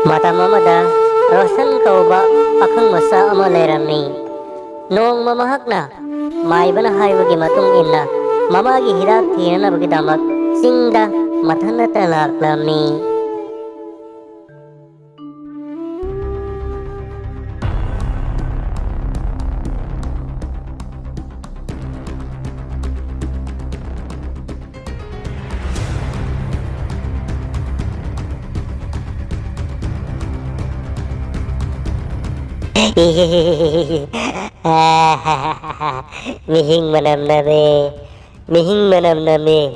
Matam amada Roshan kauba pakhang masa ama lerami Nong mamahak na maibana haibagi matung inna mamagi hidak thina bagi damak singda mathana talaklami Mihing manam na me, mihing manam na me,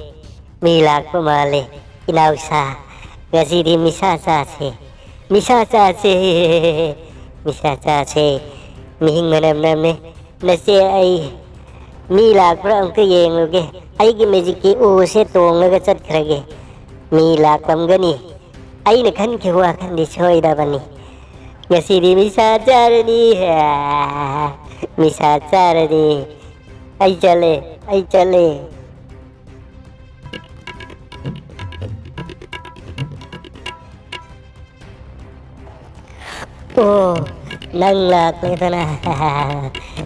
milak pamale, inausa, kasi di misasa se, misasa se, mihing manam na me, nasi ay milak pra ang kayeng luge, ay gimejiki use tong nagasat krage, milak pam gani, ay nakhan kiwa kan di choy da bani. Ngasih bisa cara ni, bisa cara ni, ay chale. Oh, nang lak le tana,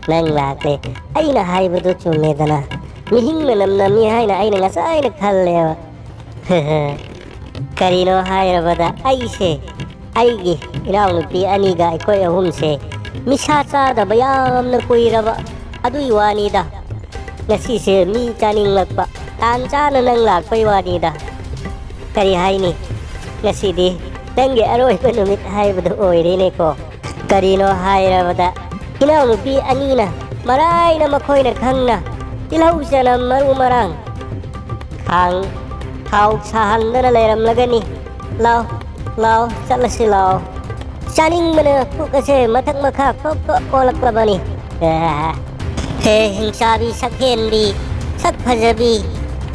nang lak le, ay na hay betul cuma tana, mihing nam ni hay na ay na ngasay na kalle, karino hay rabada ay se. Aigi inanupi aniga aikoy ahumse misasa da bayam na kuiraba adui wanida nasise mi chaning lakpa tancha na nang lakpay wanida kari hay ni nasidi tangi aroy panumit hay bado oire ne ko karino hay rabada inanupi anina maray na makoy na kang na tilaw siya na marumarang kang kau sahan na naleram lagani lao sana si lao saling mana ku kasi matak makak kok kolak labani he sabi sakhen bi sak phajabi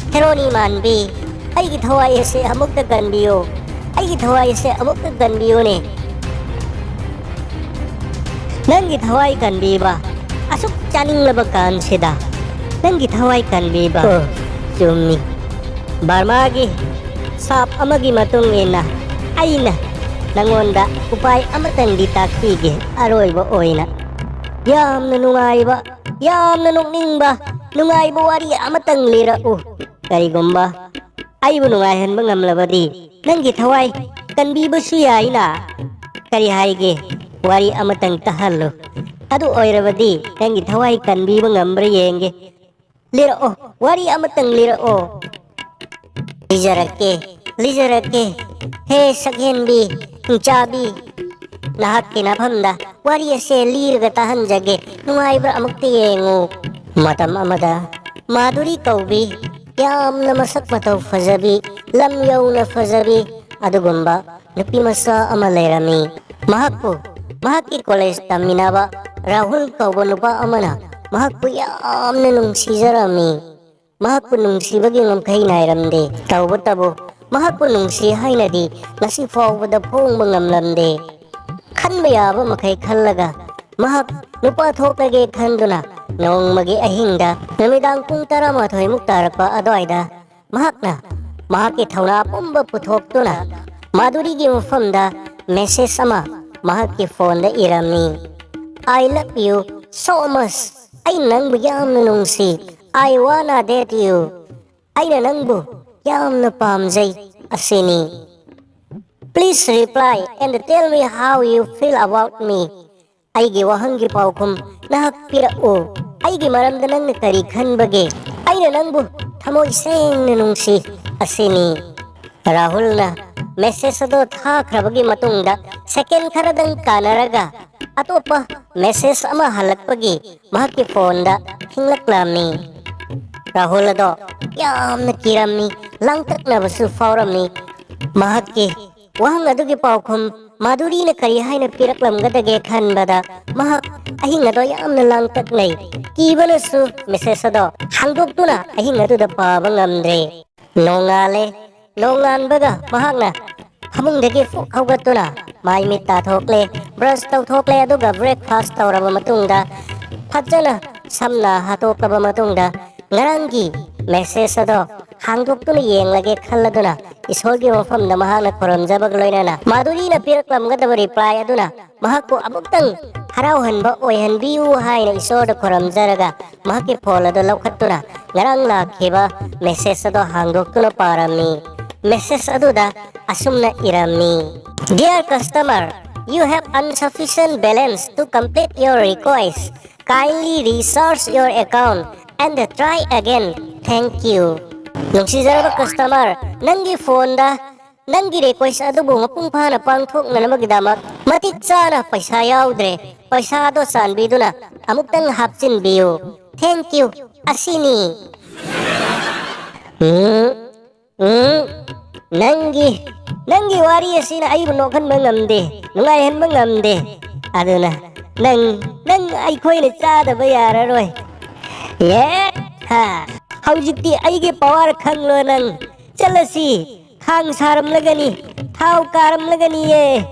heroni man bi ai ki thawai se amuk ta gan biyo ai ki thawai se amuk ta gan biyo ne nang ki thawai kan bi ba asuk chaning labakan sida nang ki thawai kan bi ba chumni barmagi sap amagi matung ina Aina nangonda upay amatang ditakpige aroy ba oina yam na nungay ba yam na nungning ba nungay ba wari amatang lira kari gomba ay ba nungayan ba ngamlabadi nang githaway kan bibo suyay na kari hayge wari amatang tahalo adu oira badi nang githaway kan bibo ngambre yenge lira wari amatang lira Lijarake he sakhen bi chabi lahat kinaphamda wari se lir gatahan jage nungai bra amukti yengu matam amada maduri kaubi yam na masak mataw fajabi lam yaw na fajabi adugumba nupi masa amalerami mahaki college taminaba rahul kaubo nupa amana mahakpo yam na nung sijarami mahakpo nung sibagi ngam kay nairamde tabo mahakpo nung si hay na di nasi fawda pong mangamlamde kan bayaba makay kalaga mahak nupa thok lagi khanduna nong magi ahingda namidang kung tarama thoy muktarapa adoida mahaki thawna pumba puthok tuna maduri gi mufamda message sama mahaki phone da irami I love you so much ay nang buyam nung si I wanna date you ay na nang bu yam na pamjay asini please reply and tell me how you feel about me ay gi wahang gi paukum nahakpira ay gi maramdaman na tarikan bage ay na nang bu thamoy seng nung si asini rahul na message do thakrabagi matungda second karadang kanaraga atopa message ama halakpagi mahaki phone da hinglaklami rahul do yam na kirami langtak na basu fauramni mahaki wahang adugi paukum maduri na karihay na piraklam gadage khanbada mahak ahing ado yam na langtak nay kiba na su message do hangdok tu na ahing ado da pabang amdre nongan baga mahak na hamung dagi fuk hawgat tu na may mita thokle brush taw thokle aduga breakfast tawraba matungda pajana samna hatok raba matungda ngarangi message ado hangdok tu na yeng lagi khaladuna ꯏꯁꯣꯔꯒꯤ ꯃꯐꯝꯗ ꯃꯍꯥꯛꯅ ꯈꯨꯔꯨꯝꯖꯕꯒ ꯂꯣꯏꯅꯅ ꯃꯥꯗꯨꯔꯤꯅ ꯄꯤꯔꯛꯂꯝꯒꯗꯕ reply ꯑꯗꯨꯅ ꯃꯍꯥꯛꯄꯨ ꯑꯃꯨꯛꯇꯪ ꯍꯔꯥꯎꯍꯟꯕ ꯑꯣꯏꯍꯟꯕꯤꯌꯨ ꯍꯥꯏꯅ ꯏꯁꯣꯔꯗ ꯈꯨꯔꯨꯝꯖꯔꯒ ꯃꯍꯥꯛꯀꯤ ꯐꯣꯟ ꯑꯗꯨ ꯂꯧꯈꯠꯇꯨꯅ ꯉꯔꯥꯡ ꯂꯥꯛꯈꯤꯕ ꯃꯦꯁꯦꯖ ꯑꯗꯨ ꯍꯥꯡꯗꯣꯛꯇꯨꯅ ꯄꯥꯔꯝꯃꯤ꯫ ꯃꯦꯁꯦꯖ ꯑꯗꯨꯗ ꯑꯁꯨꯝꯅ ꯏꯔꯝꯃꯤ: Dear customer, you have insufficient balance to complete your request. Kindly recharge your account and try again. Thank you. ꯅꯨꯡꯁꯤꯖꯔꯕ ꯀꯁꯇꯃꯔ, ꯅꯪꯒꯤ ꯐꯣꯟꯗ ꯅꯪꯒꯤ ꯔꯤꯀ꯭ꯋꯦꯁ ꯑꯗꯨꯕꯨ ꯃꯄꯨꯡ ꯐꯥꯅ ꯄꯥꯡꯊꯣꯛꯅꯅꯕꯒꯤꯗꯃꯛ ꯃꯇꯤꯛ ꯆꯥꯅ ꯄꯩꯁꯥ ꯌꯥꯎꯗ꯭ꯔꯦ꯫ ꯄꯩꯁꯥꯗꯣ ꯆꯥꯟꯕꯤꯗꯨꯅ ꯑꯃꯨꯛꯇꯪ ꯍꯥꯞꯆꯤꯟꯕꯤꯌꯨ꯫ Thank you. ꯑꯁꯤꯅꯤ꯫ ꯅꯪꯒꯤ ꯋꯥꯔꯤ ꯑꯁꯤꯅ ꯑꯩꯕꯨ ꯅꯣꯛꯍꯟꯕ ꯉꯝꯗꯦ, ꯅꯨꯡꯉꯥꯏꯍꯟꯕ ꯉꯝꯗꯦ꯫ ꯑꯗꯨꯅ ꯅꯪ ꯑꯩꯈꯣꯏꯅ ꯆꯥꯗꯕ ꯌꯥꯔꯔꯣꯏ꯫ ꯍꯧꯖꯤꯛꯇꯤ ꯑꯩꯒꯤ ꯄꯋꯥꯔ ꯈꯪꯂꯣ ꯅꯪ꯫ ꯆꯠꯂꯁꯤ, ꯈꯥꯡ ꯁꯥꯔꯝꯂꯒꯅꯤ, ꯊꯥꯎ ꯀꯥꯔꯝꯂꯒꯅꯤꯌꯦ꯫